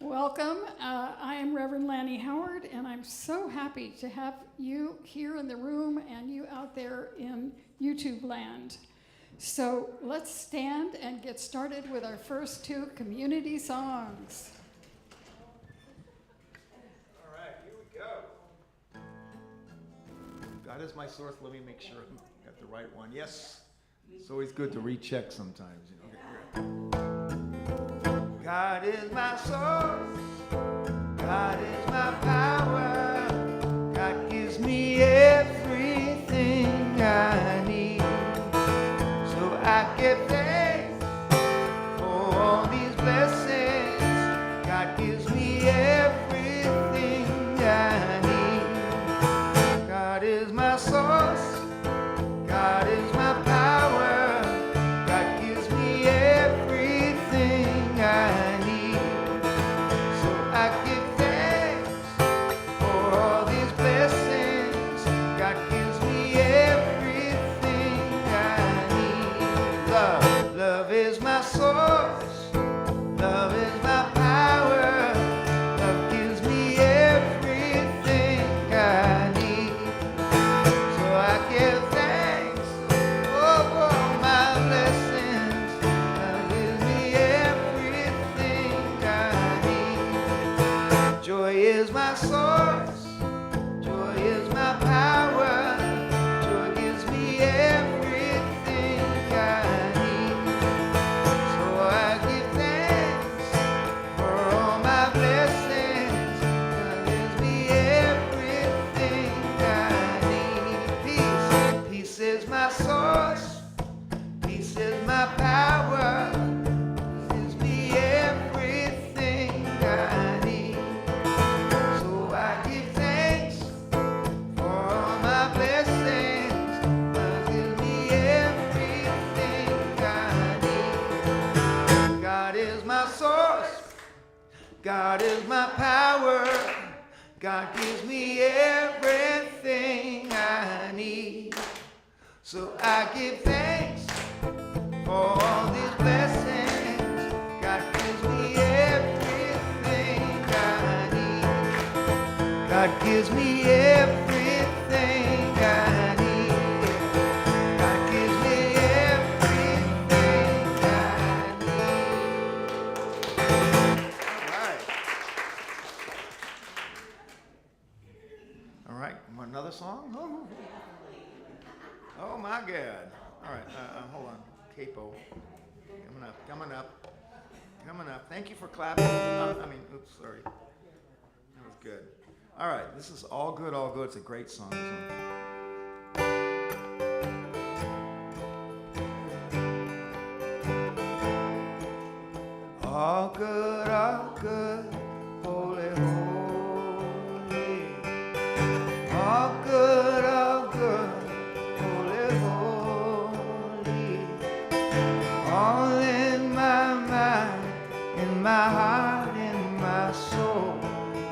Welcome. I am Reverend Lanny Howard, and I'm so happy to have you here in the room and you out there in YouTube land. So let's stand and get started with our first two community songs. All right, here we go. God is my source. Let me make sure I got the right one. Yes, it's always good to recheck sometimes. You know. God is my source. God is my power. God gives me everything I need. So I give thanks for all these blessings. God gives me everything I need. God is my source. God is my power. God gives me everything I need. So I give thanks for all these blessings. God gives me everything I need. Love is my source. Love is my power. Love gives me everything I need. So I give thanks for all my blessings. Love gives me everything I need. Joy is my source. Joy is my power. Joy gives me everything I need. So I give thanks for all my blessings. God gives me everything I need. Peace is my source. Peace is my power. Gives me everything I need. So I give thanks for all my blessings. God gives me everything I need. God is my source. God is my power. God gives me everything I need. So I give thanks for all these blessings. God gives me everything I need. God gives me everything I need. God gives me everything I need. All right, want another song? Oh my God. All right, hold on. Capo. Coming up. Thank you for clapping. Oops, sorry. That was good. All right, this is All Good, All Good. It's a great song. All good, holy, holy. All good, holy, holy. All in my mind, in my heart, in my soul.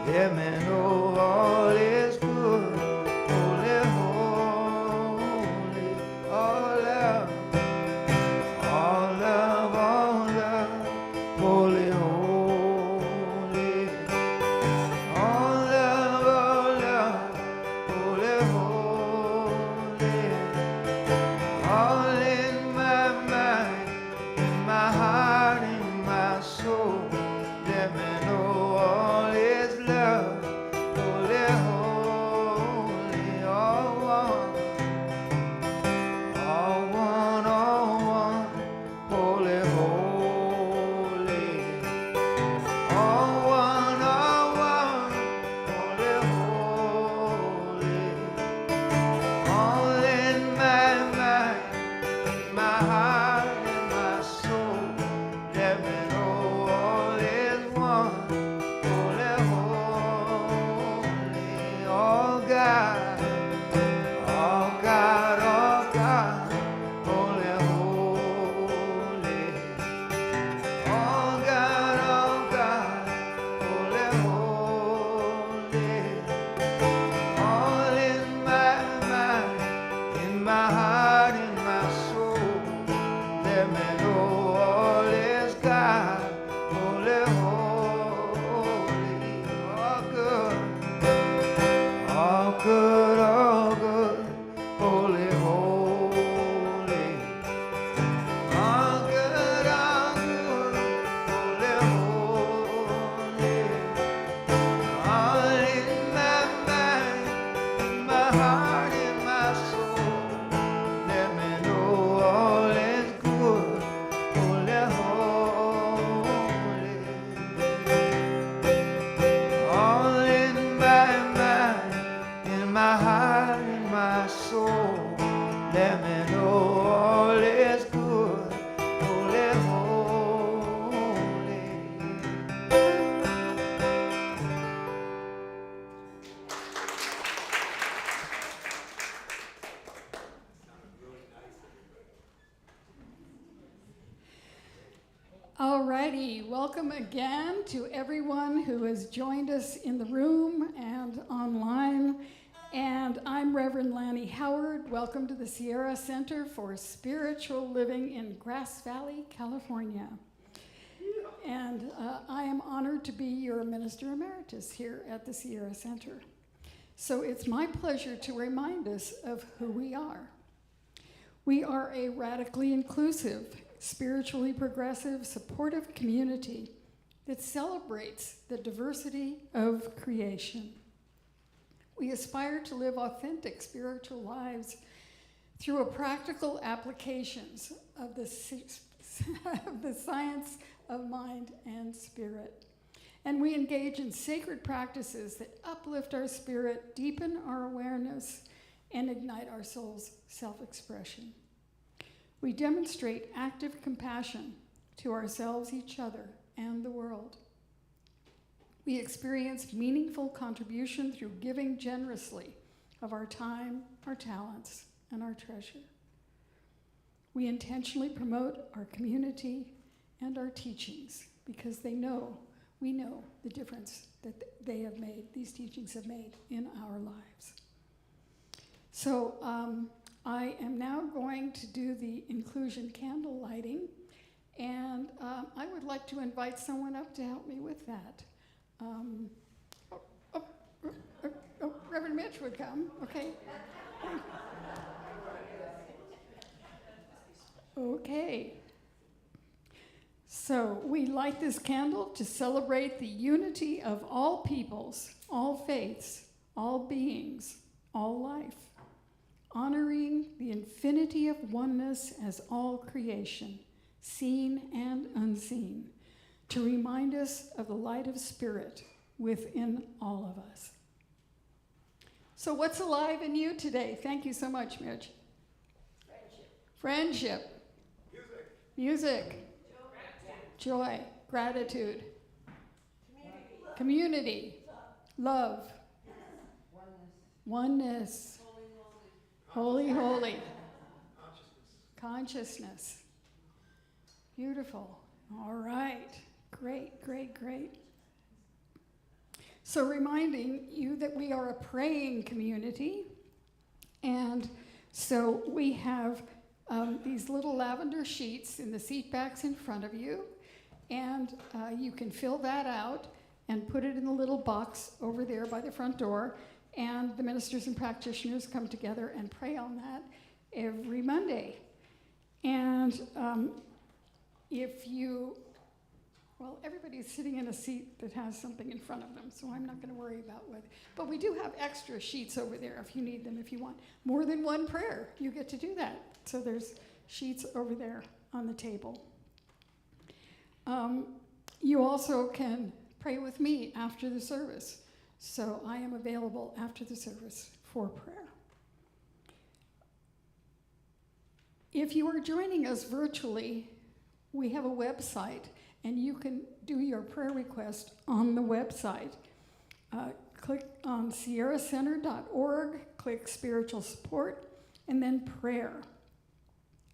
Let me know all is good, holy, holy. All love, holy, holy. All love, holy, holy. All in my mind, in my heart, in my soul. Let me know all is love, welcome again to everyone who has joined us in the room and online. And I'm Reverend Lanny Howard. Welcome to the Sierra Center for Spiritual Living in Grass Valley, California. And I am honored to be your Minister Emeritus here at the Sierra Center. So it's my pleasure to remind us of who we are. We are a radically inclusive, spiritually progressive, supportive community that celebrates the diversity of creation. We aspire to live authentic spiritual lives through a practical applications of the science of mind and spirit. And we engage in sacred practices that uplift our spirit, deepen our awareness, and ignite our soul's self-expression. We demonstrate active compassion to ourselves, each other, and the world. We experience meaningful contribution through giving generously of our time, our talents, and our treasure. We intentionally promote our community and our teachings because we know the difference that these teachings have made in our lives. So I am now going to do the inclusion candle lighting, and I would like to invite someone up to help me with that. Reverend Mitch would come, okay? Okay. So we light this candle to celebrate the unity of all peoples, all faiths, all beings, all life, honoring the infinity of oneness as all creation, seen and unseen, to remind us of the light of spirit within all of us. So what's alive in you today? Thank you so much, Mitch. Friendship. Music. Joy. Gratitude. Community. Love. Oneness. Holy. Consciousness. Beautiful. All right. Great. So reminding you that we are a praying community, and so we have these little lavender sheets in the seat backs in front of you, and you can fill that out and put it in the little box over there by the front door, and the ministers and practitioners come together and pray on that every Monday. And everybody's sitting in a seat that has something in front of them, so I'm not going to worry about what. But we do have extra sheets over there if you need them, if you want more than one prayer, you get to do that. So there's sheets over there on the table. You also can pray with me after the service. So I am available after the service for prayer. If you are joining us virtually, we have a website, and you can do your prayer request on the website. Click on sierracenter.org, click spiritual support, and then prayer.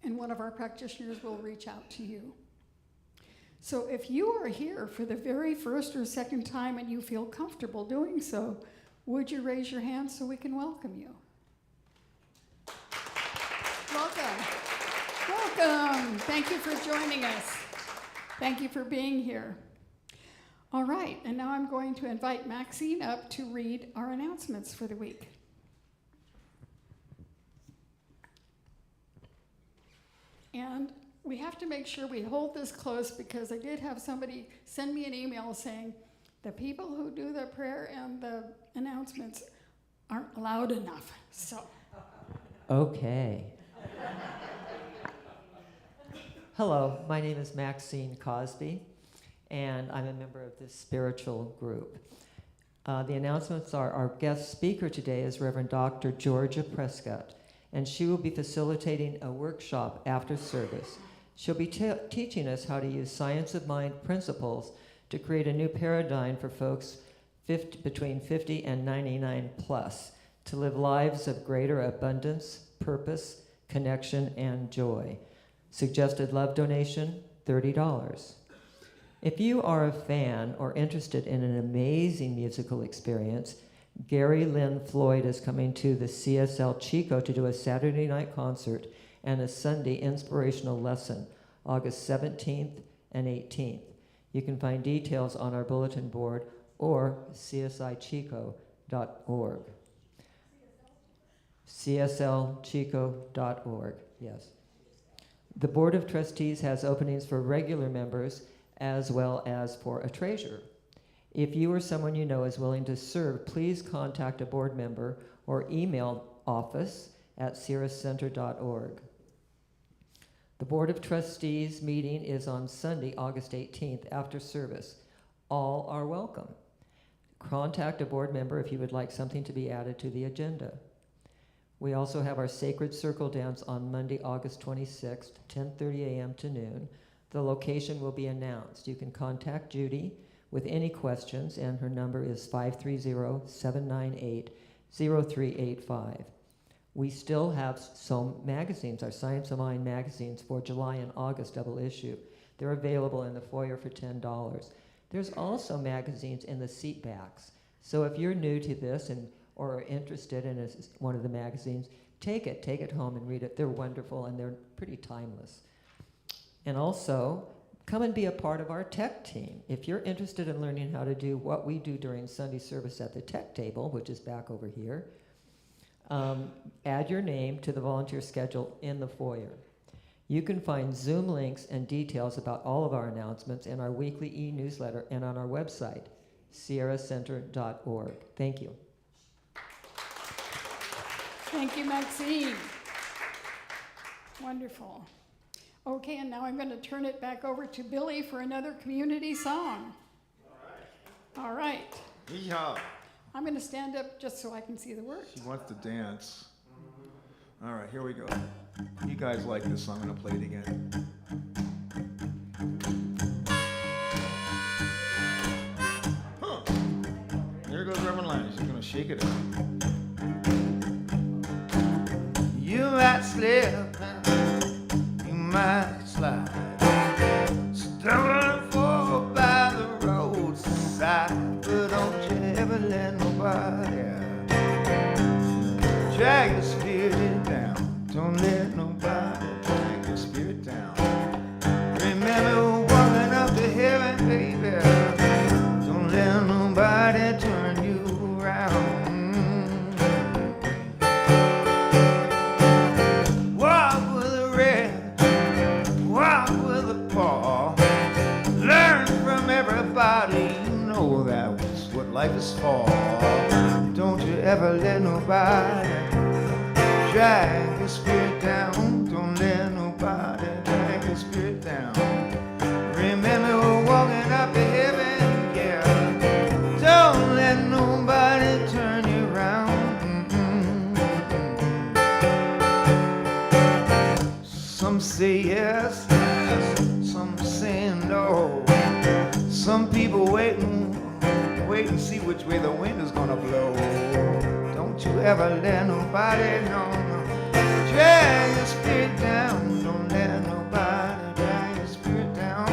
And one of our practitioners will reach out to you. So if you are here for the very first or second time and you feel comfortable doing so, would you raise your hand so we can welcome you? Welcome. Thank you for joining us. Thank you for being here. All right, and now I'm going to invite Maxine up to read our announcements for the week. And we have to make sure we hold this close because I did have somebody send me an email saying the people who do the prayer and the announcements aren't loud enough. So. Okay. Hello, my name is Maxine Cosby, and I'm a member of this spiritual group. The announcements are our guest speaker today is Reverend Dr. Georgia Prescott, and she will be facilitating a workshop after service. She'll be teaching us how to use science of mind principles to create a new paradigm for folks between 50 and 99 plus to live lives of greater abundance, purpose, connection, and joy. Suggested love donation, $30. If you are a fan or interested in an amazing musical experience, Gary Lynn Floyd is coming to the CSL Chico to do a Saturday night concert and a Sunday inspirational lesson, August 17th and 18th. You can find details on our bulletin board or csichico.org. cslchico.org, yes. The Board of Trustees has openings for regular members as well as for a treasurer. If you or someone you know is willing to serve, please contact a board member or email office@sierracenter.org. The Board of Trustees meeting is on Sunday, August 18th after service. All are welcome. Contact a board member if you would like something to be added to the agenda. We also have our Sacred Circle Dance on Monday, August 26th, 10:30 a.m. to noon. The location will be announced. You can contact Judy with any questions, and her number is 530-798-0385. We still have some magazines, our Science of Mind magazines for July and August double issue. They're available in the foyer for $10. There's also magazines in the seat backs. So if you're new to this or are interested in one of the magazines, take it home and read it. They're wonderful and they're pretty timeless. And also, come and be a part of our tech team. If you're interested in learning how to do what we do during Sunday service at the tech table, which is back over here, add your name to the volunteer schedule in the foyer. You can find Zoom links and details about all of our announcements in our weekly e-newsletter and on our website, sierracenter.org. Thank you. Thank you, Maxine. Wonderful. Okay, and now I'm going to turn it back over to Billy for another community song. All right. Yeehaw. I'm going to stand up just so I can see the words. She wants to dance. All right, here we go. You guys like this, so I'm going to play it again. Huh. There goes Reverend Lanny. She's going to shake it up. You might slip, you might slide, stumbling forward by the roadside, but don't you ever let nobody drag your spirit down. Don't let nobody drag your spirit down. Remember walking up to heaven, baby. Don't let nobody turn you around. Walk with a red, walk with a paw. Learn from everybody, you know that's what life is for. Don't you ever let nobody drag your spirit down. Don't let nobody drag your spirit down. Remember we're walking up to heaven, yeah. Don't let nobody turn you around. Some say yes, some say no. Some people wait and see which way the wind is gonna blow. Don't you ever let nobody know. Drag your spirit down. Don't let nobody drag your spirit down.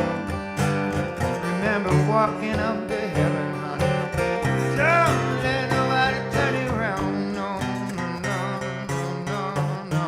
Remember walking up to heaven, honey. Don't let nobody turn you around. No, no, no, no, no,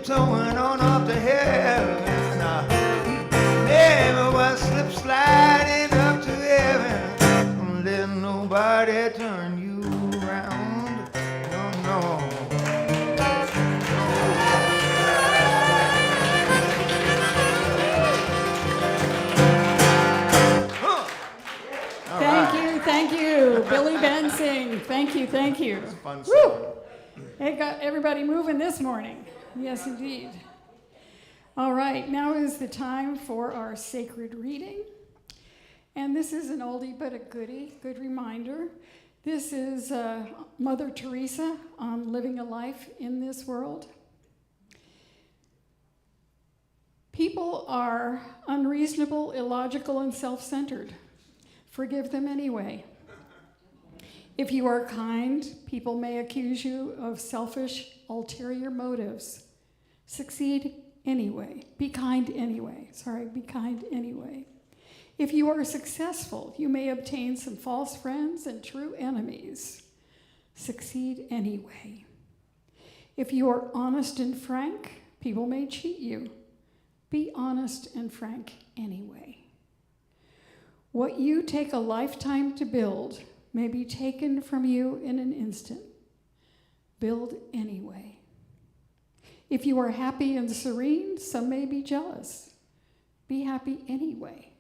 tiptoeing on up to heaven. Never was slip sliding up to heaven. Don't let nobody turn you around. No, no. Thank you, Billy Bensing. Thank you. It's a fun song. It got everybody moving this morning. Yes, indeed. All right, now is the time for our sacred reading. And this is an oldie but a goodie, good reminder. This is Mother Teresa on living a life in this world. People are unreasonable, illogical, and self-centered. Forgive them anyway. If you are kind, people may accuse you of selfish, ulterior motives. Succeed anyway. Be kind anyway. Be kind anyway. If you are successful, you may obtain some false friends and true enemies. Succeed anyway. If you are honest and frank, people may cheat you. Be honest and frank anyway. What you take a lifetime to build may be taken from you in an instant. Build anyway. If you are happy and serene, some may be jealous. Be happy anyway.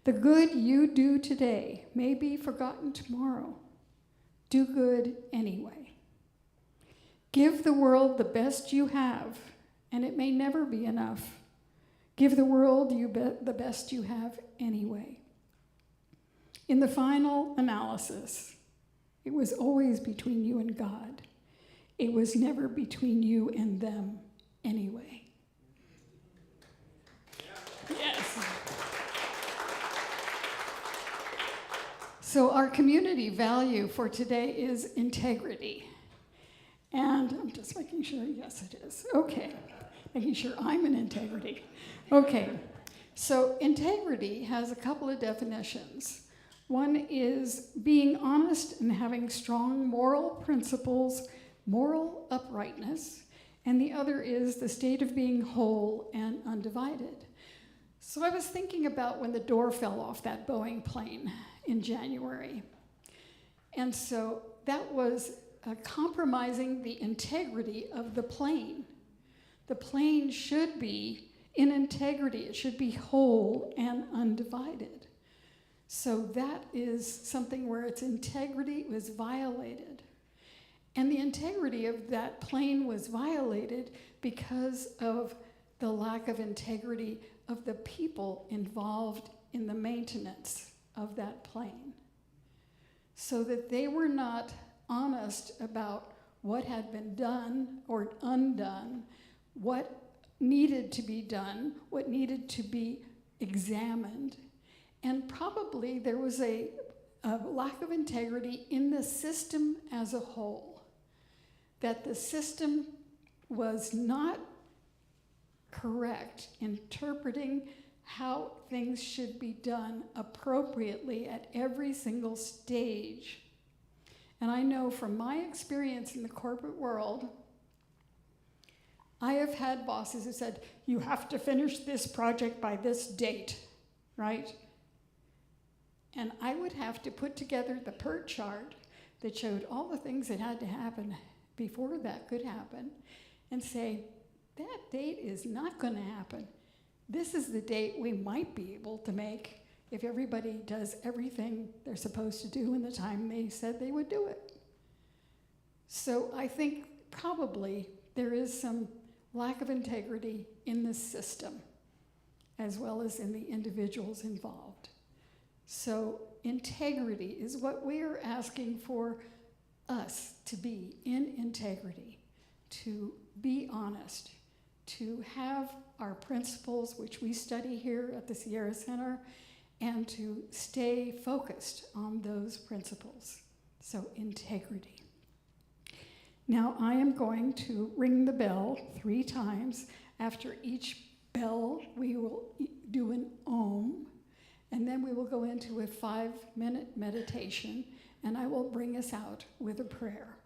The good you do today may be forgotten tomorrow. Do good anyway. Give the world the best you have, and it may never be enough. Give the world the best you have anyway. In the final analysis, it was always between you and God. It was never between you and them anyway. Yes. So our community value for today is integrity. And I'm just making sure, yes it is. Okay, making sure I'm in integrity. Okay, so integrity has a couple of definitions. One is being honest and having strong moral principles, moral uprightness, and the other is the state of being whole and undivided. So I was thinking about when the door fell off that Boeing plane in January. And so that was compromising the integrity of the plane. The plane should be in integrity. It should be whole and undivided. So that is something where its integrity was violated. And the integrity of that plane was violated because of the lack of integrity of the people involved in the maintenance of that plane. So that they were not honest about what had been done or undone, what needed to be done, what needed to be examined. And probably there was a lack of integrity in the system as a whole, that the system was not correct interpreting how things should be done appropriately at every single stage. And I know from my experience in the corporate world, I have had bosses who said, you have to finish this project by this date, right? And I would have to put together the PERT chart that showed all the things that had to happen before that could happen and say, that date is not going to happen. This is the date we might be able to make if everybody does everything they're supposed to do in the time they said they would do it. So I think probably there is some lack of integrity in the system as well as in the individuals involved. So integrity is what we are asking for us to be, in integrity, to be honest, to have our principles, which we study here at the Sierra Center, and to stay focused on those principles. So integrity. Now I am going to ring the bell 3 times. After each bell, we will do an Om, and then we will go into a 5-minute meditation, and I will bring us out with a prayer.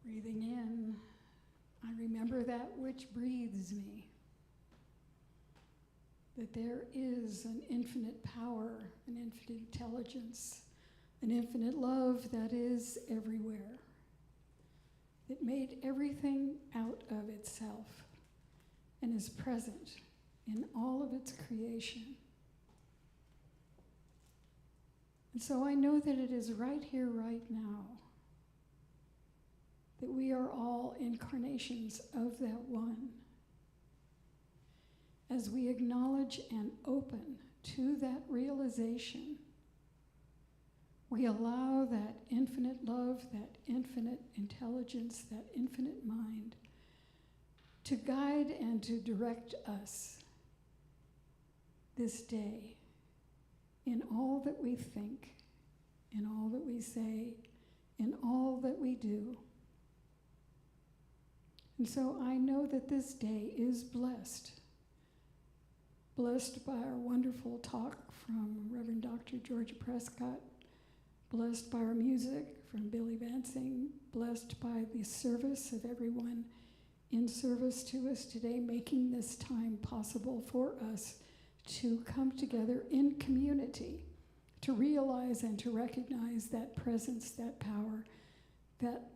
Breathing in, I remember that which breathes me. That there is an infinite power, an infinite intelligence, an infinite love that is everywhere. It made everything out of itself and is present in all of its creation. And so I know that it is right here, right now, that we are all incarnations of that one. As we acknowledge and open to that realization, we allow that infinite love, that infinite intelligence, that infinite mind to guide and to direct us this day in all that we think, in all that we say, in all that we do. And so I know that this day is blessed. Blessed by our wonderful talk from Reverend Dr. George Prescott, blessed by our music from Billy Vansing, blessed by the service of everyone in service to us today, making this time possible for us to come together in community, to realize and to recognize that presence, that power, that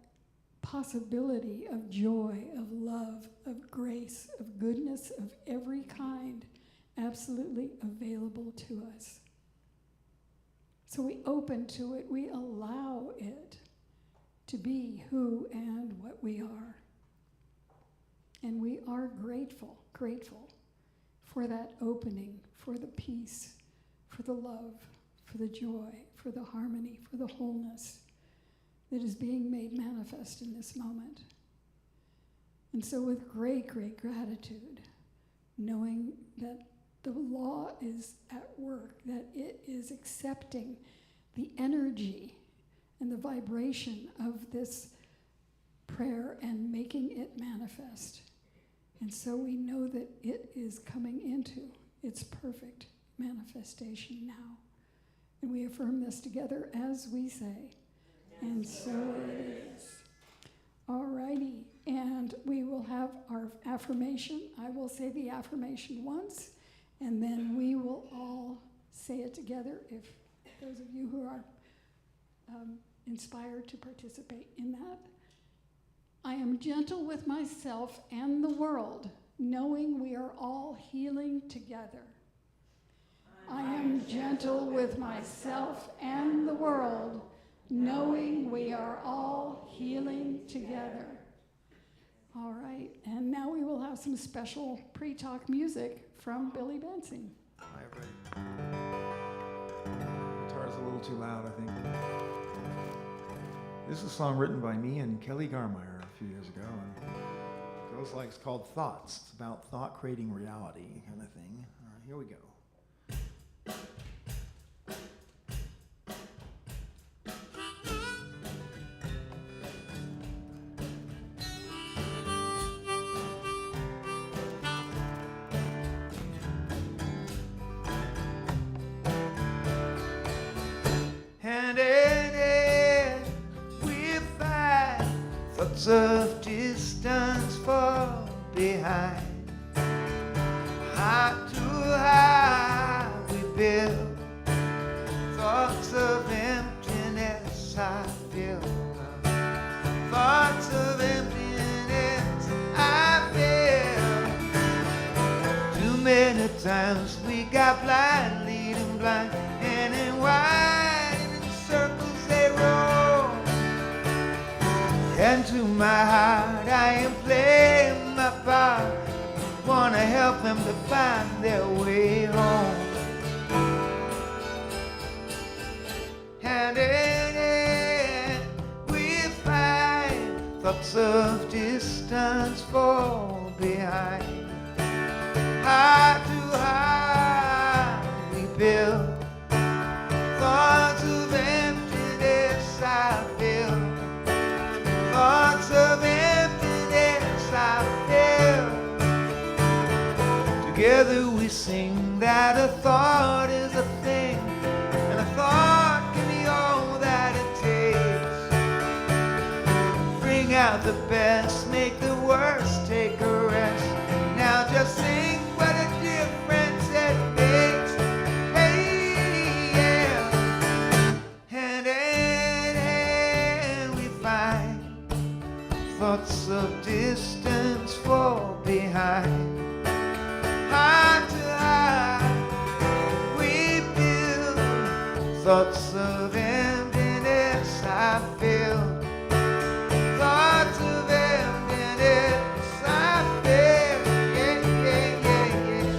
possibility of joy, of love, of grace, of goodness of every kind, absolutely available to us. So we open to it, we allow it to be who and what we are. And we are grateful for that opening, for the peace, for the love, for the joy, for the harmony, for the wholeness that is being made manifest in this moment. And so with great, great gratitude, knowing that the law is at work, that it is accepting the energy and the vibration of this prayer and making it manifest. And so we know that it is coming into its perfect manifestation now. And we affirm this together as we say, and so it is. All righty, and we will have our affirmation. I will say the affirmation once, and then we will all say it together if those of you who are inspired to participate in that. I am gentle with myself and the world, knowing we are all healing together. I am gentle with myself and the world, knowing we are all healing together. All right, and now we will have some special pre-talk music from Billy Vansing. Hi, everybody. Guitar's a little too loud, I think. This is a song written by me and Kelly Garmeyer a few years ago, and it goes like, it's called Thoughts. It's about thought creating reality kind of thing. All right, here we go. Of distance fall behind. High to high we build. Thoughts of emptiness I feel. Thoughts of emptiness I feel. Too many times we got blind, leading blind, and in winding circles they roll. And to my heart I am playing my part. Wanna help them to find their way home. Hand in hand we find. Thoughts of distance fall behind. High to high we build. Thoughts of emptiness I feel. Thoughts of emptiness I feel. Together we sing that a thought is a thing, and a thought can be all that it takes. Bring out have the best, make the worst, take a rest. Now just think what a difference it makes. Hey, yeah. Hand in hand we find thoughts of distance fall behind. Heart to heart we build thoughts of emptiness I feel. Thoughts of emptiness I feel. Yeah, yeah, yeah, yeah.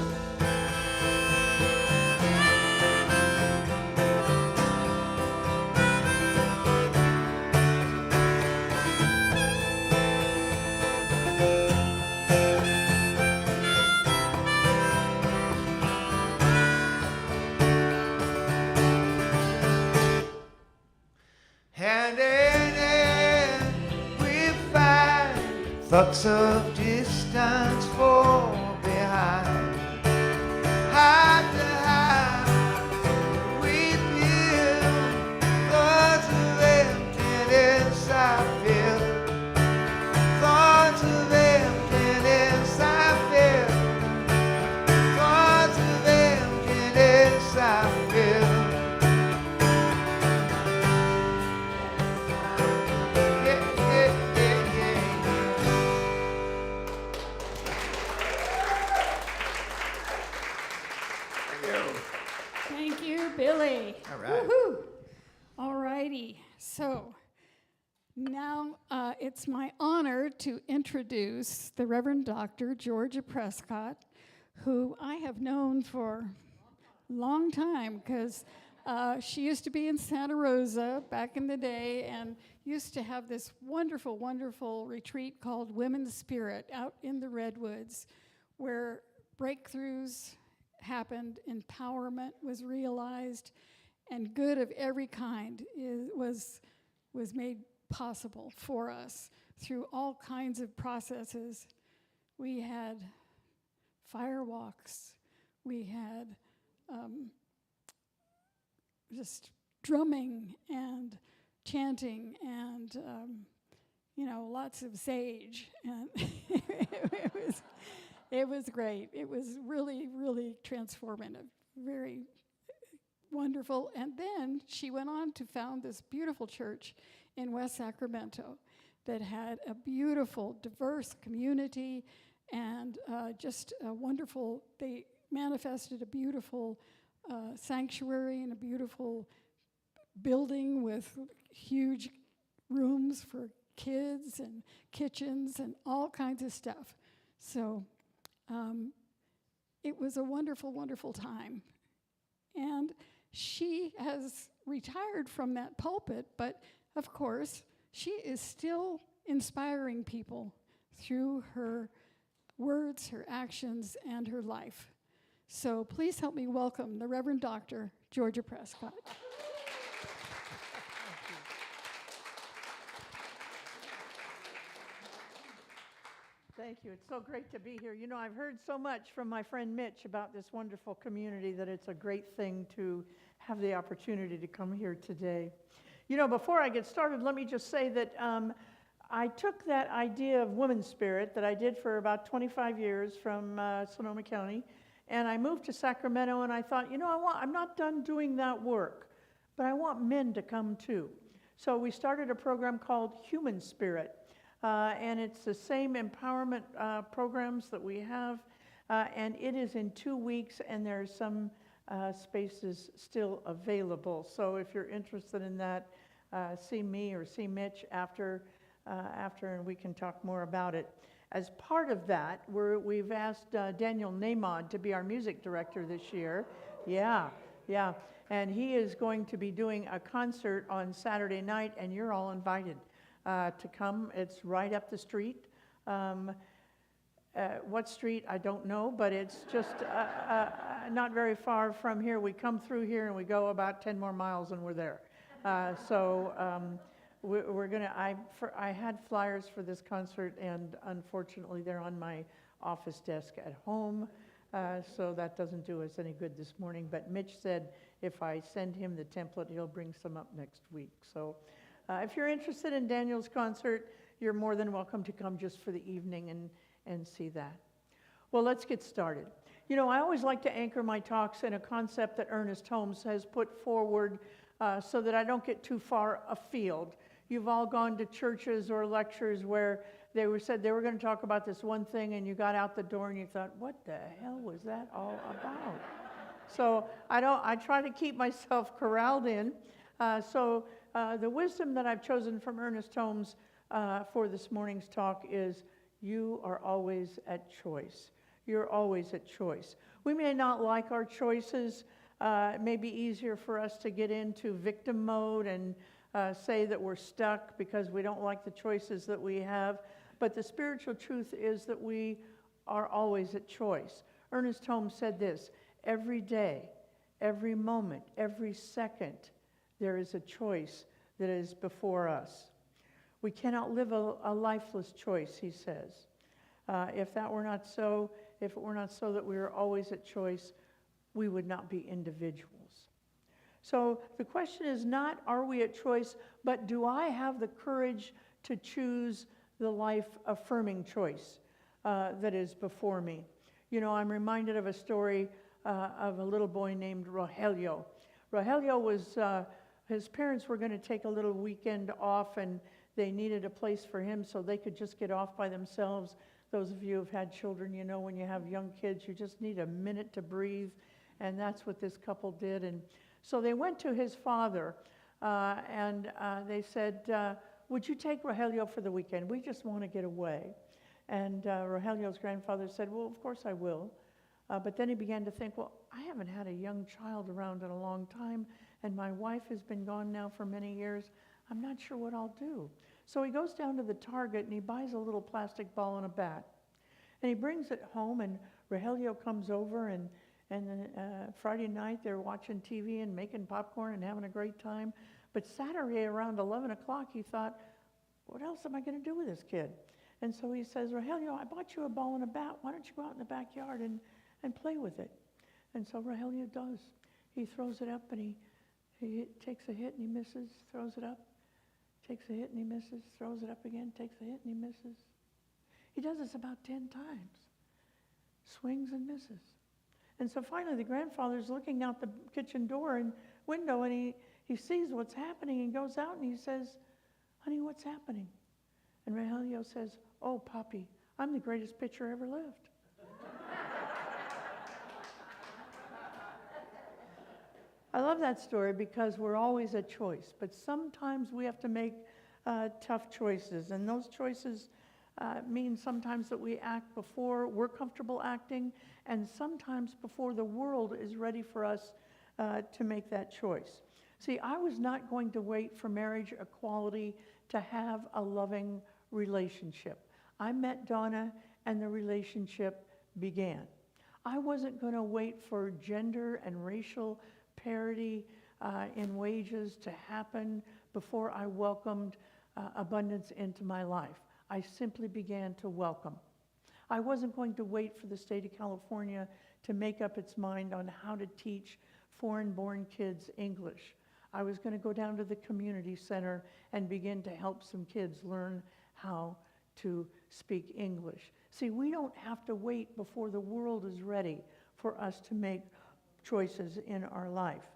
Hand in hand we find thoughts of distance fall behind. Heart to heart we build thoughts of emptiness I feel. Thoughts of emptiness I feel. Thoughts of emptiness I feel. Thank you, Billy. All right. Woohoo! All righty. So now it's my honor to introduce the Reverend Dr. Georgia Prescott, who I have known for a long time because she used to be in Santa Rosa back in the day and used to have this wonderful, wonderful retreat called Women's Spirit out in the Redwoods, where breakthroughs happened, empowerment was realized, and good of every kind was made possible for us through all kinds of processes. We had fire walks, we had just drumming and chanting and lots of sage, and it was great. It was really, really transformative, very wonderful. And then she went on to found this beautiful church in West Sacramento that had a beautiful, diverse community and just a wonderful, they manifested a beautiful sanctuary and a beautiful building with huge rooms for kids and kitchens and all kinds of stuff. So it was a wonderful, wonderful time. And she has retired from that pulpit, but of course, she is still inspiring people through her words, her actions, and her life. So please help me welcome the Reverend Dr. Georgia Prescott. Thank you. It's so great to be here. You know, I've heard so much from my friend Mitch about this wonderful community that it's a great thing to have the opportunity to come here today. You know, before I get started, let me just say that I took that idea of women's spirit that I did for about 25 years from Sonoma County, and I moved to Sacramento, and I thought, you know, I'm not done doing that work, but I want men to come too. So we started a program called Human Spirit. And it's the same empowerment programs that we have, and it is in 2 weeks, and there's some spaces still available. So if you're interested in that, see me or see Mitch after, and we can talk more about it. As part of that, we've asked Daniel Namod to be our music director this year. Yeah, and he is going to be doing a concert on Saturday night, and you're all invited to come. It's right up the street. What street, I don't know, but it's just not very far from here. We come through here and we go about 10 more miles and we're there. We're gonna, I had flyers for this concert, and unfortunately they're on my office desk at home, so that doesn't do us any good this morning, but Mitch said if I send him the template, he'll bring some up next week. So if you're interested in Daniel's concert, you're more than welcome to come just for the evening and see that. Well, let's get started. You know, I always like to anchor my talks in a concept that Ernest Holmes has put forward so that I don't get too far afield. You've all gone to churches or lectures where said they were going to talk about this one thing, and you got out the door and you thought, what the hell was that all about? So I try to keep myself corralled in. The wisdom that I've chosen from Ernest Holmes for this morning's talk is, you are always at choice. You're always at choice. We may not like our choices. It may be easier for us to get into victim mode and say that we're stuck because we don't like the choices that we have. But the spiritual truth is that we are always at choice. Ernest Holmes said this: every day, every moment, every second, there is a choice that is before us. We cannot live a lifeless choice, he says. If it were not so that we were always at choice, we would not be individuals. So the question is not, are we at choice, but do I have the courage to choose the life-affirming choice that is before me? You know, I'm reminded of a story of a little boy named Rogelio. Rogelio was, his parents were going to take a little weekend off, and they needed a place for him so they could just get off by themselves. Those of you who've had children, you know when you have young kids, you just need a minute to breathe, and that's what this couple did. And so they went to his father, and they said, would you take Rogelio for the weekend? We just want to get away. And Rogelio's grandfather said, well, of course I will. But then he began to think, well, I haven't had a young child around in a long time, and my wife has been gone now for many years. I'm not sure what I'll do. So he goes down to the Target and he buys a little plastic ball and a bat. And he brings it home, and Rogelio comes over, and then Friday night they're watching TV and making popcorn and having a great time. But Saturday around 11 o'clock he thought, what else am I going to do with this kid? And so he says, Rogelio, I bought you a ball and a bat. Why don't you go out in the backyard and play with it? And so Rogelio does. He throws it up, and he takes a hit and he misses, throws it up, takes a hit and he misses, throws it up again, takes a hit and he misses. He does this about 10 times. Swings and misses. And so finally the grandfather's looking out the kitchen door and window, and he sees what's happening and goes out and he says, honey, what's happening? And Rogelio says, oh, Poppy, I'm the greatest pitcher ever lived. I love that story because we're always at choice, but sometimes we have to make tough choices, and those choices mean sometimes that we act before we're comfortable acting, and sometimes before the world is ready for us to make that choice. See, I was not going to wait for marriage equality to have a loving relationship. I met Donna, and the relationship began. I wasn't going to wait for gender and racial parity in wages to happen before I welcomed abundance into my life. I simply began to welcome. I wasn't going to wait for the state of California to make up its mind on how to teach foreign-born kids English. I was going to go down to the community center and begin to help some kids learn how to speak English. See, we don't have to wait before the world is ready for us to make choices in our life.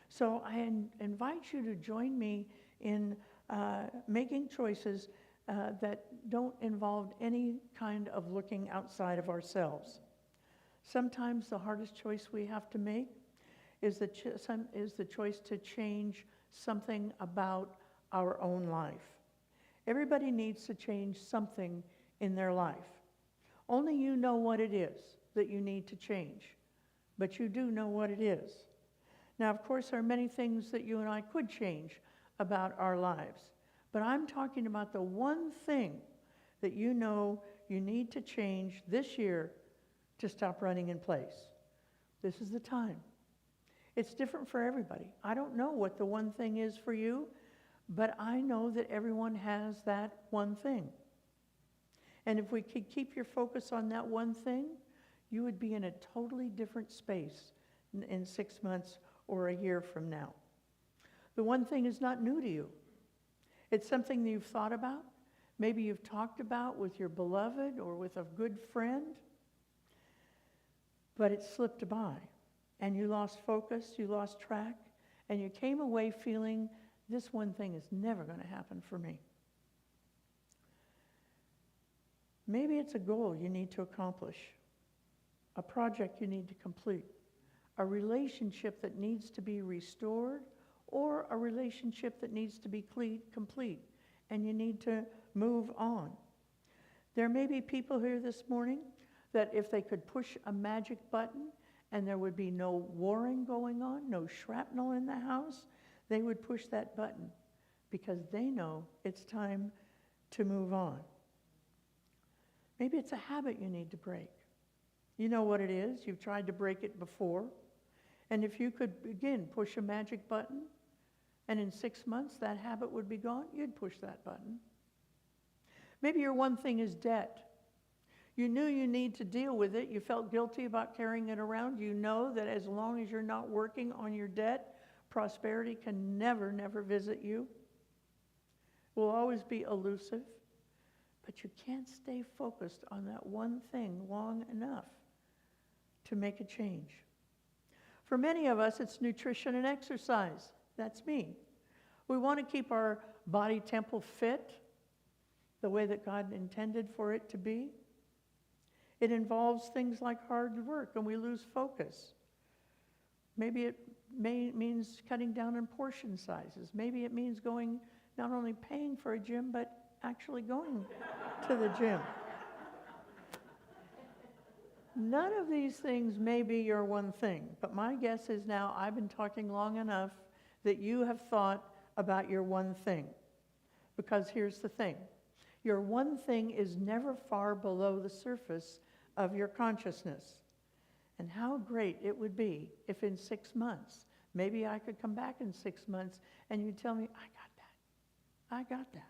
So I invite you to join me in making choices that don't involve any kind of looking outside of ourselves. Sometimes the hardest choice we have to make is the choice to change something about our own life. Everybody needs to change something in their life. Only you know what it is that you need to change, but you do know what it is. Now, of course, there are many things that you and I could change about our lives, but I'm talking about the one thing that you know you need to change this year to stop running in place. This is the time. It's different for everybody. I don't know what the one thing is for you, but I know that everyone has that one thing. And if we could keep your focus on that one thing, you would be in a totally different space in 6 months or a year from now. The one thing is not new to you. It's something that you've thought about. maybe you've talked about with your beloved or with a good friend, but it slipped by, and you lost focus, you lost track, and you came away feeling this one thing is never going to happen for me. Maybe it's a goal you need to accomplish, a project you need to complete, a relationship that needs to be restored, or a relationship that needs to be complete, and you need to move on. There may be people here this morning that if they could push a magic button and there would be no warring going on, no shrapnel in the house, they would push that button because they know it's time to move on. Maybe it's a habit you need to break. You know what it is. You've tried to break it before. And if you could, again, push a magic button, and in 6 months that habit would be gone, you'd push that button. Maybe your one thing is debt. You knew you need to deal with it. You felt guilty about carrying it around. You know that as long as you're not working on your debt, prosperity can never visit you. It will always be elusive. But you can't stay focused on that one thing long enough to make a change. For many of us, it's nutrition and exercise. That's me. We want to keep our body temple fit the way that God intended for it to be. It involves things like hard work, and we lose focus. Maybe it means cutting down on portion sizes. Maybe it means going, not only paying for a gym, but actually going to the gym. None of these things may be your one thing, but my guess is now I've been talking long enough that you have thought about your one thing. Because here's the thing. Your one thing is never far below the surface of your consciousness. And how great it would be if in 6 months, maybe I could come back in 6 months and you tell me, I got that.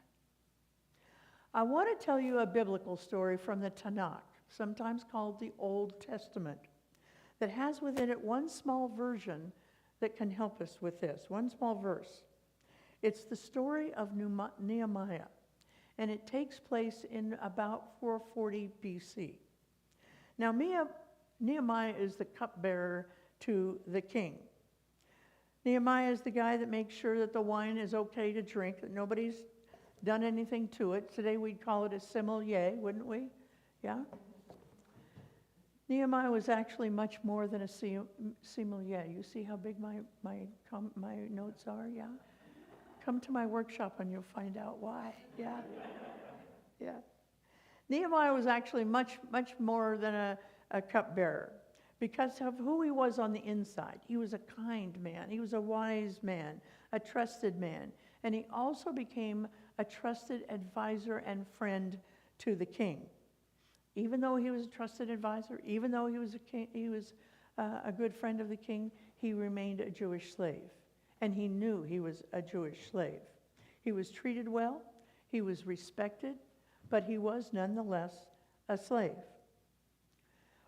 I want to tell you a biblical story from the Tanakh, sometimes called the Old Testament, that has within it one small version that can help us with this, one small verse. It's the story of Nehemiah, and it takes place in about 440 BC. Now, Nehemiah is the cupbearer to the king. Nehemiah is the guy that makes sure that the wine is okay to drink, that nobody's done anything to it. Today we'd call it a sommelier, wouldn't we? Yeah? Nehemiah was actually much more than a sommelier. You see how big my notes are? Yeah? Come to my workshop and you'll find out why. Yeah? Yeah. Nehemiah was actually much more than a cupbearer because of who he was on the inside. He was a kind man. He was a wise man, a trusted man. And he also became a trusted advisor and friend to the king. Even though he was a trusted advisor, even though he was a good friend of the king, he remained a Jewish slave. And he knew he was a Jewish slave. He was treated well, he was respected, but he was nonetheless a slave.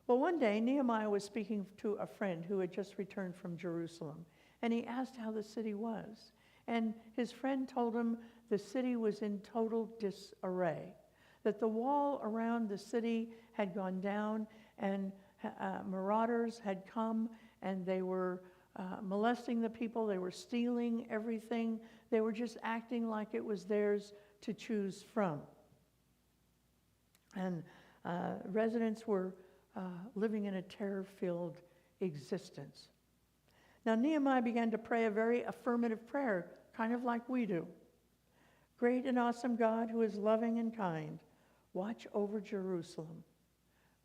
Well, one day, Nehemiah was speaking to a friend who had just returned from Jerusalem, and he asked how the city was. And his friend told him the city was in total disarray, that the wall around the city had gone down, and marauders had come, and they were molesting the people. They were stealing everything. They were just acting like it was theirs to choose from. And residents were living in a terror-filled existence. Now, Nehemiah began to pray a very affirmative prayer, kind of like we do. Great and awesome God who is loving and kind, watch over Jerusalem.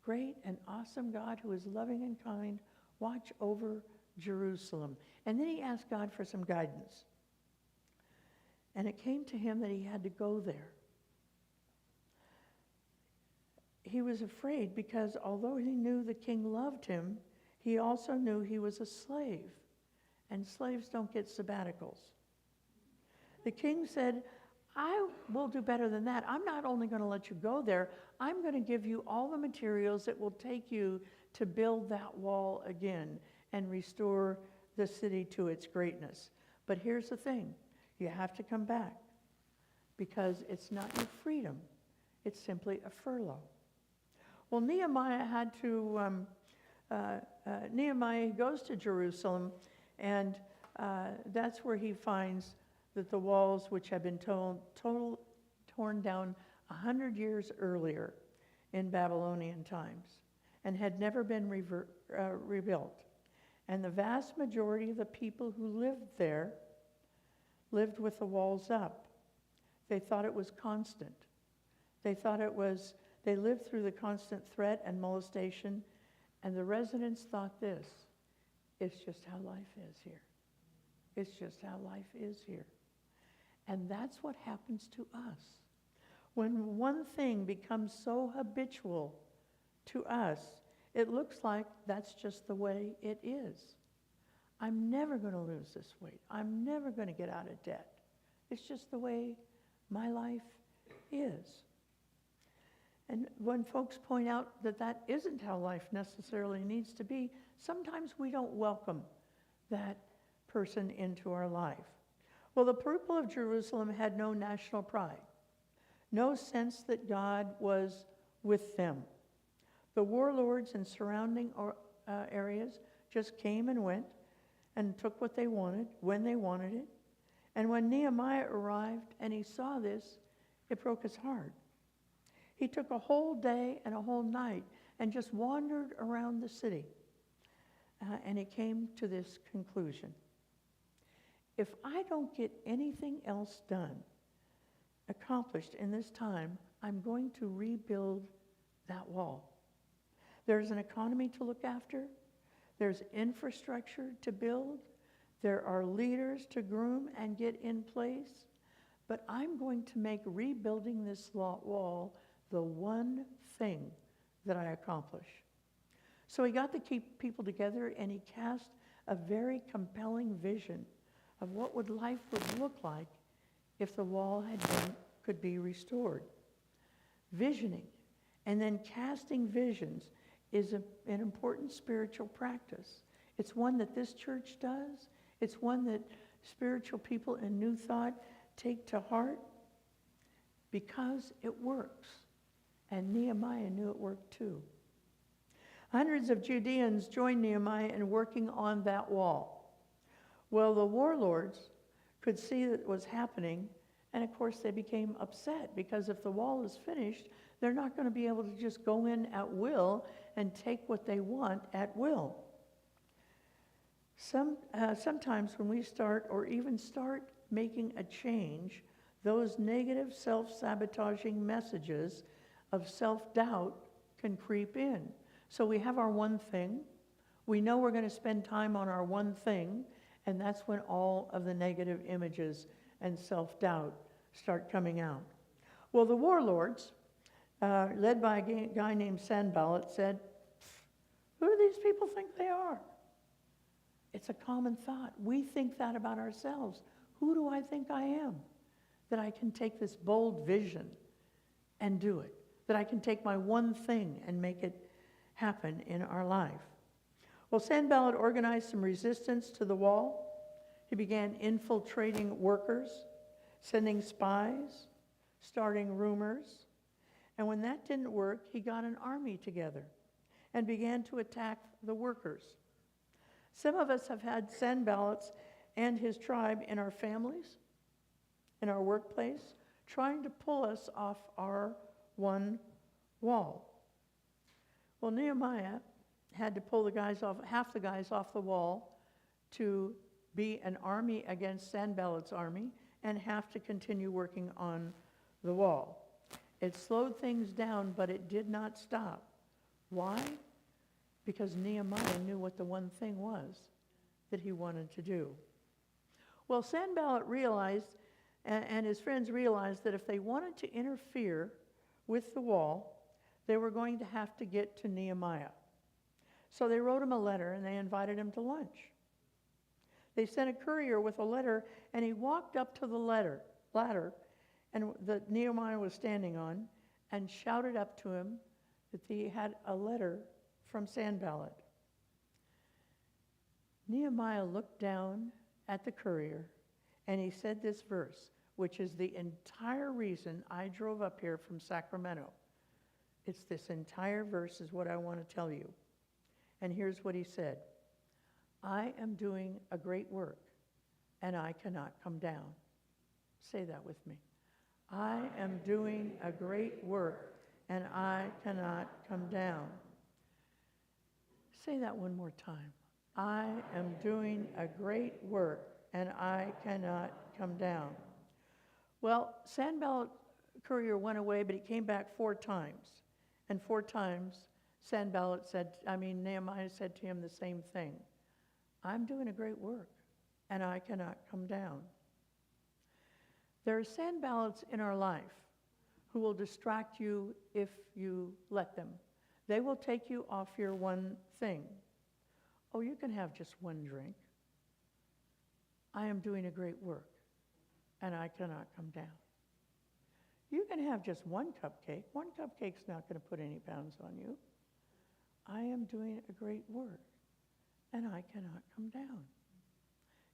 Great and awesome God who is loving and kind, watch over Jerusalem. And then he asked God for some guidance. And it came to him that he had to go there. He was afraid because although he knew the king loved him, he also knew he was a slave. And slaves don't get sabbaticals. The king said, I will do better than that. I'm not only going to let you go there, I'm going to give you all the materials that will take you to build that wall again and restore the city to its greatness. But here's the thing. You have to come back because it's not your freedom. It's simply a furlough. Well, Nehemiah had to, Nehemiah goes to Jerusalem, and that's where he finds that the walls, which had been torn down 100 years earlier in Babylonian times and had never been rebuilt. And the vast majority of the people who lived there lived with the walls up. They thought it was constant. They thought it was, they lived through the constant threat and molestation, and the residents thought this, it's just how life is here. It's just how life is here. And that's what happens to us. When one thing becomes so habitual to us, it looks like that's just the way it is. I'm never going to lose this weight. I'm never going to get out of debt. It's just the way my life is. And when folks point out that that isn't how life necessarily needs to be, sometimes we don't welcome that person into our life. Well, the people of Jerusalem had no national pride, no sense that God was with them. The warlords in surrounding areas just came and went and took what they wanted when they wanted it. And when Nehemiah arrived and he saw this, it broke his heart. He took a whole day and a whole night and just wandered around the city. And he came to this conclusion. If I don't get anything else done, accomplished in this time, I'm going to rebuild that wall. There's an economy to look after. There's infrastructure to build. There are leaders to groom and get in place. But I'm going to make rebuilding this wall the one thing that I accomplish. So he got the people together and he cast a very compelling vision of what life would look like if the wall could be restored. Visioning and then casting visions is an important spiritual practice. It's one that this church does. It's one that spiritual people in New Thought take to heart because it works. And Nehemiah knew it worked too. Hundreds of Judeans joined Nehemiah in working on that wall. Well, the warlords could see that it was happening, and of course they became upset because if the wall is finished, they're not going to be able to just go in at will and take what they want at will. Sometimes when we start making a change, those negative self-sabotaging messages of self-doubt can creep in. So we have our one thing. We know we're going to spend time on our one thing, and that's when all of the negative images and self-doubt start coming out. Well, the warlords, led by a guy named Sanballat, said, who do these people think they are? It's a common thought. We think that about ourselves. Who do I think I am? That I can take this bold vision and do it. That I can take my one thing and make it happen in our life. Well, Sanballat organized some resistance to the wall. He began infiltrating workers, sending spies, starting rumors. And when that didn't work, he got an army together and began to attack the workers. Some of us have had Sanballat and his tribe in our families, in our workplace, trying to pull us off our one wall. Well, Nehemiah had to pull half the guys off the wall to be an army against Sanballat's army and have to continue working on the wall. It slowed things down, but it did not stop. Why? Because Nehemiah knew what the one thing was that he wanted to do. Well, Sanballat realized, and his friends realized, that if they wanted to interfere with the wall, they were going to have to get to Nehemiah. So they wrote him a letter and they invited him to lunch. They sent a courier with a letter, and he walked up to the ladder and that Nehemiah was standing on and shouted up to him that he had a letter from Sanballat. Nehemiah looked down at the courier and he said this verse, which is the entire reason I drove up here from Sacramento. It's this entire verse is what I want to tell you. And here's what he said. I am doing a great work, and I cannot come down. Say that with me. I am doing a great work, and I cannot come down. Say that one more time. I am doing a great work, and I cannot come down. Well, Sanballat courier went away, but he came back 4 times. And 4 times, Nehemiah said to him the same thing. I'm doing a great work, and I cannot come down. There are Sanballats in our life who will distract you if you let them. They will take you off your one thing. Oh, you can have just one drink. I am doing a great work, and I cannot come down. You can have just one cupcake. One cupcake's not going to put any pounds on you. I am doing a great work, and I cannot come down.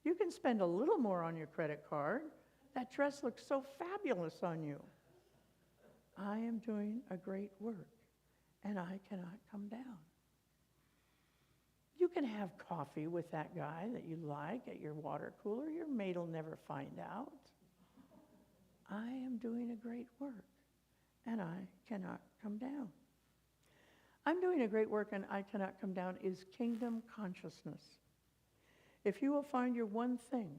You can spend a little more on your credit card. That dress looks so fabulous on you. I am doing a great work, and I cannot come down. You can have coffee with that guy that you like at your water cooler. Your maid will never find out. I am doing a great work, and I cannot come down. I'm doing a great work, and I cannot come down is kingdom consciousness. If you will find your one thing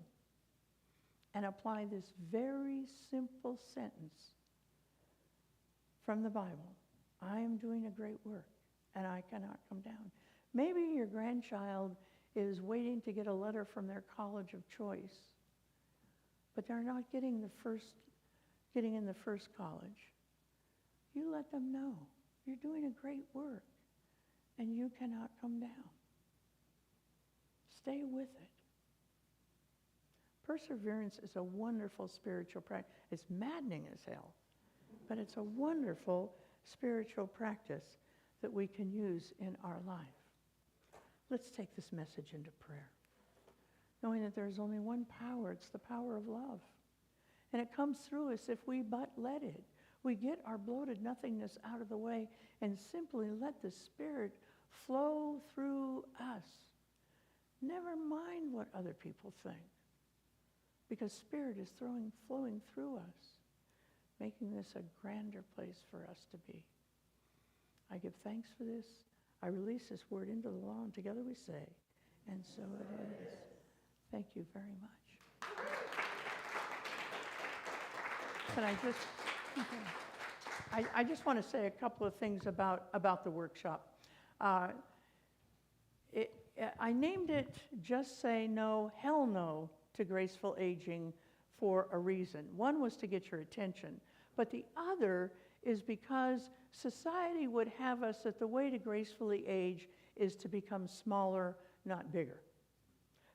and apply this very simple sentence from the Bible, I am doing a great work, and I cannot come down. Maybe your grandchild is waiting to get a letter from their college of choice, but they're not getting in the first college. You let them know you're doing a great work, and you cannot come down. Stay with it. Perseverance is a wonderful spiritual practice. It's maddening as hell, but it's a wonderful spiritual practice that we can use in our life. Let's take this message into prayer, knowing that there's only one power. It's the power of love. And it comes through us if we but let it. We get our bloated nothingness out of the way and simply let the Spirit flow through us. Never mind what other people think, because Spirit is flowing through us, making this a grander place for us to be. I give thanks for this. I release this word into the law, and together we say, and so it is. Thank you very much. Can I just want to say a couple of things about the workshop. I named it Just Say No, Hell No to Graceful Aging for a reason. One was to get your attention, but the other is because society would have us that the way to gracefully age is to become smaller, not bigger.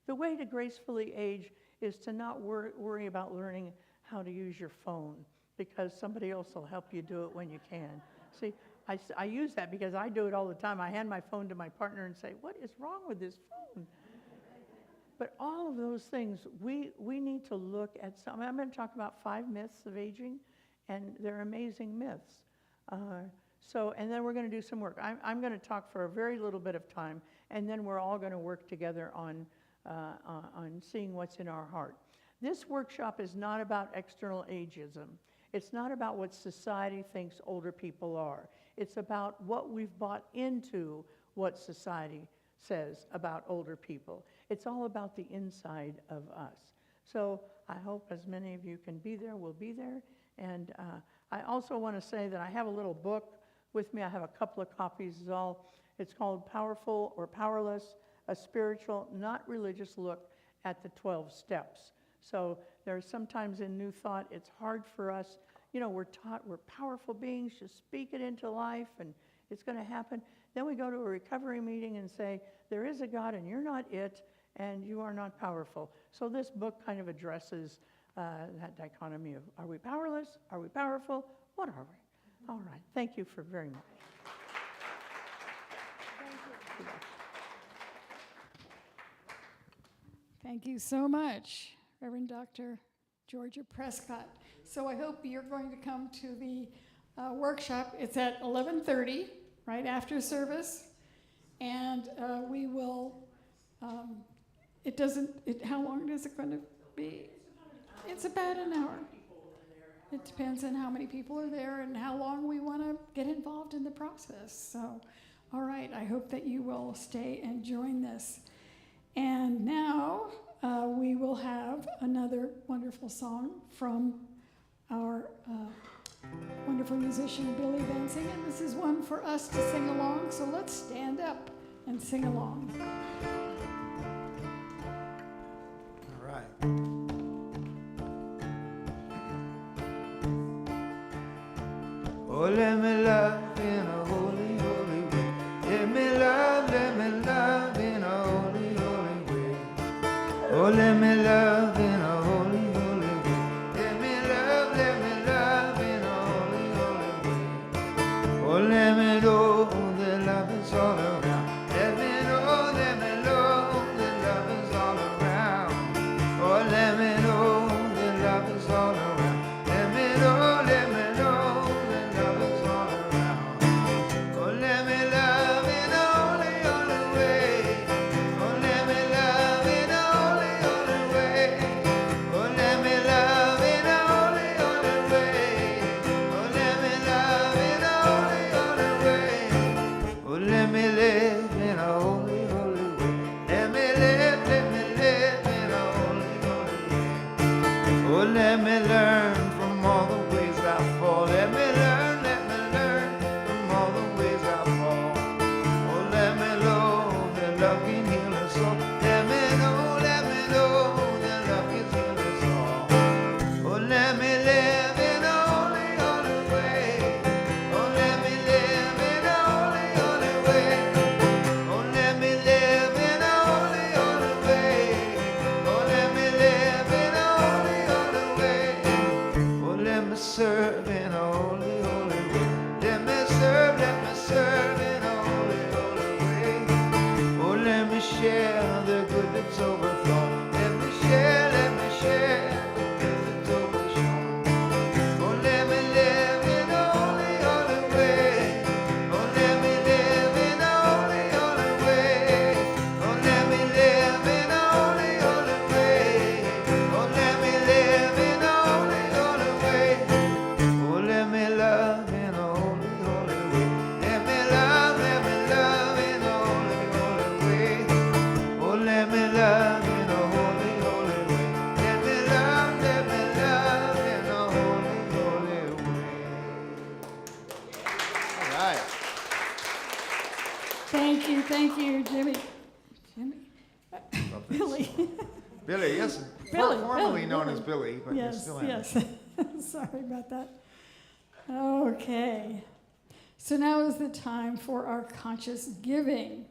The way to gracefully age is to not worry about learning how to use your phone, because somebody else will help you do it when you can. See, I use that because I do it all the time. I hand my phone to my partner and say, what is wrong with this phone? But all of those things, we need to look at some. I'm going to talk about 5 myths of aging, and they're amazing myths. And then we're going to do some work. I'm going to talk for a very little bit of time, and then we're all going to work together on seeing what's in our heart. This workshop is not about external ageism. It's not about what society thinks older people are. It's about what we've bought into what society says about older people. It's all about the inside of us. So I hope as many of you can be there, will be there. And I also want to say that I have a little book with me. I have a couple of copies. It's called Powerful or Powerless, a Spiritual, Not Religious Look at the 12 Steps. So there's sometimes in New Thought, it's hard for us. We're taught we're powerful beings, just speak it into life and it's going to happen. Then we go to a recovery meeting and say, there is a God and you're not it and you are not powerful. So this book kind of addresses that dichotomy of, are we powerless? Are we powerful? What are we? All right. Thank you for very much. Thank you. Thank you so much, Reverend Dr. Georgia Prescott. So I hope you're going to come to the workshop. It's at 11:30, right after service. And we will, how long is it going to be? It's about an hour. It depends on how many people are there and how long we want to get involved in the process. So, all right, I hope that you will stay and join this. And now we will have another wonderful song from our wonderful musician Billy Bensing, and this is one for us to sing along, so let's stand up and sing along. All right. Oh, let me love in a holy, holy way. Let me love in a holy, holy way. Oh, let me love in a holy, holy way. Let me love in a holy, holy way. Oh, let me know that love is all around. Let me know that love is all around. Oh, let me know that love is all around. Let me know that love is all around. Oh, let me love in a holy, holy way. Oh, let me love in a holy, holy way. Oh, let me love in a holy, holy way. Oh, let me love in a holy, holy way. Oh, let me live in a holy, holy way. Let me live in a holy, holy way. Oh, let me learn from all the ways I fall. Let me learn from all the ways I fall. Oh, let me know that love can heal us all. Let me know that love can heal us all. Oh, let me live in a holy, holy way. Oh, let me live in a holy, holy way. Oh, let me live in a holy, holy way. Oh, let me live in a holy, holy way. Oh, let me serve in a holy, holy way. Let me serve in a holy, holy way. Oh, let me share the good that's overflown. Let me share the good that's overflown. Oh, let me live in a holy, holy way. Oh, let me live in a holy, holy way. Oh, let me live in a holy, holy way. Oh, let me live in a holy, holy way. Oh, let me love in a holy, holy way. Let me love in a holy, holy way. Oh, let me love in a holy, holy way. Let me love in a holy, holy way. All right. Thank you, Jimmy. Billy. Billy, yes, Billy, formerly Billy, known Billy. as Billy, but you're still in. Yes. Sorry about that. Okay. So now is the time for our conscious giving.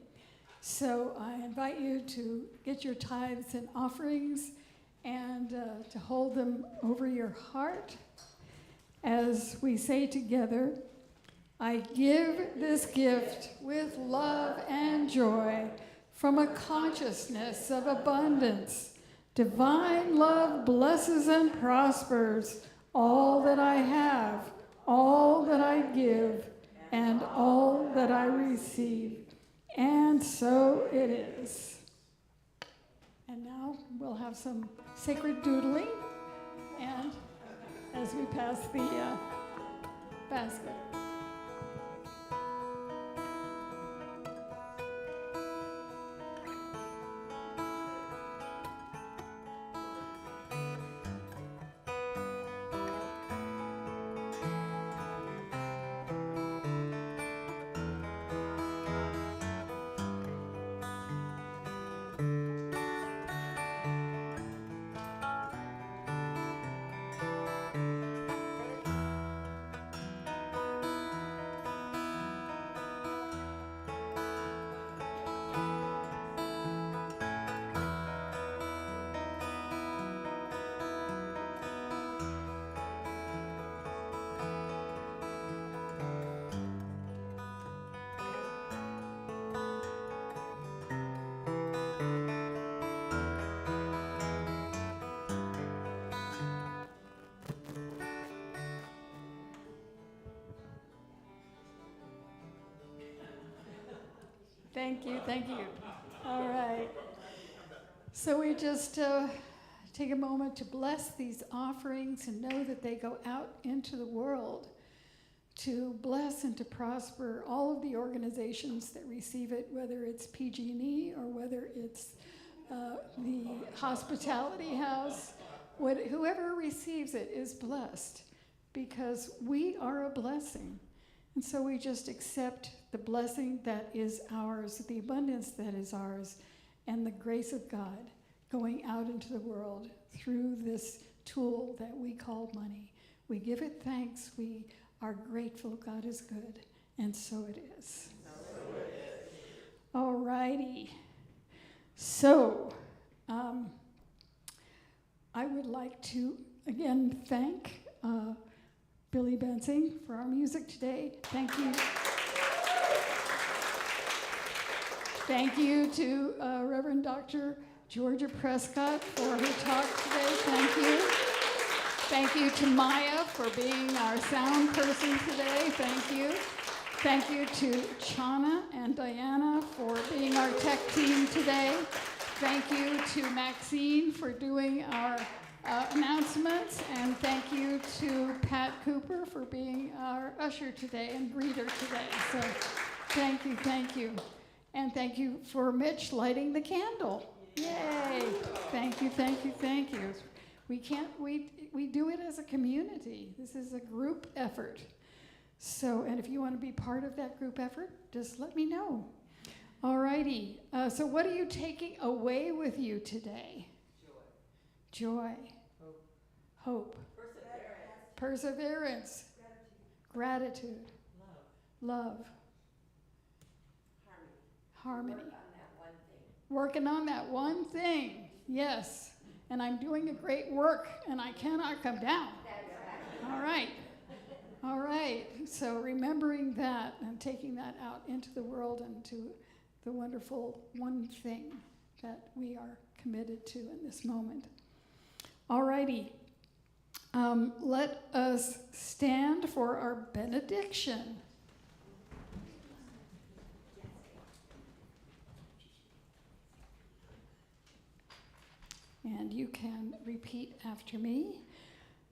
So I invite you to get your tithes and offerings and to hold them over your heart as we say together, I give this gift with love and joy from a consciousness of abundance. Divine love blesses and prospers all that I have, all that I give, and all that I receive. And so it is. And now we'll have some sacred doodling, and as we pass the basket. Thank you, thank you. All right. So we just take a moment to bless these offerings and know that they go out into the world to bless and to prosper all of the organizations that receive it, whether it's PG&E or whether it's the hospitality house. Whoever receives it is blessed because we are a blessing. And so we just accept the blessing that is ours, the abundance that is ours, and the grace of God going out into the world through this tool that we call money. We give it thanks. We are grateful. God is good. And so it is. All righty. So I would like to, again, thank Billy Bensing for our music today. Thank you. Thank you to Reverend Dr. Georgia Prescott for her talk today. Thank you. Thank you to Maya for being our sound person today. Thank you. Thank you to Chana and Diana for being our tech team today. Thank you to Maxine for doing our announcements, and thank you to Pat Cooper for being our usher today and greeter today. So thank you, thank you. And thank you for Mitch lighting the candle. Yay! Thank you, thank you, thank you. We do it as a community. This is a group effort. So, and if you want to be part of that group effort, just let me know. All righty. So what are you taking away with you today? Joy. Hope. Perseverance. Gratitude. Love. Harmony. Working on that one thing. Yes. And I'm doing a great work, and I cannot come down. All right. All right. So remembering that and taking that out into the world and to the wonderful one thing that we are committed to in this moment. All righty. Let us stand for our benediction. And you can repeat after me.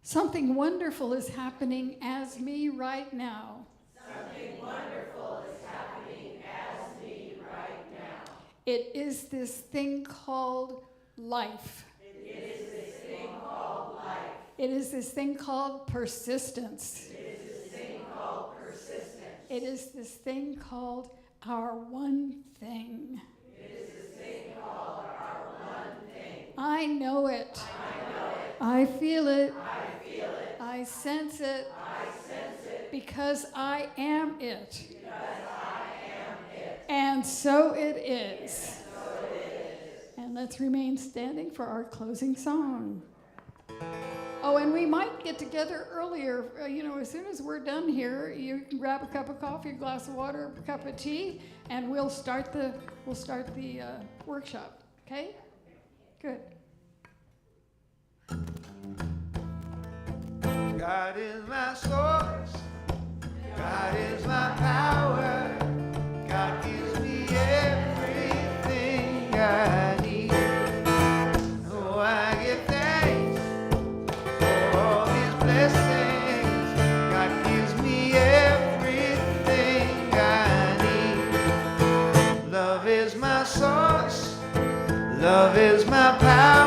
Something wonderful is happening as me right now. Something wonderful is happening as me right now. It is this thing called life. It is this thing called life. It is this thing called persistence. It is this thing called persistence. It is this thing called our one thing. It is this thing called our one thing. I know it. I know it. I feel it. I feel it. I sense it. I sense it. Because I am it. Because I am it. And so it is. And so it is. And let's remain standing for our closing song. Oh, and we might get together earlier. As soon as we're done here, you can grab a cup of coffee, a glass of water, a cup of tea, and we'll start the workshop. Okay? Good. God is my source. God is my power. God gives me everything I need. Oh, I give thanks for all His blessings. God gives me everything I need. Love is my source. Love is my power.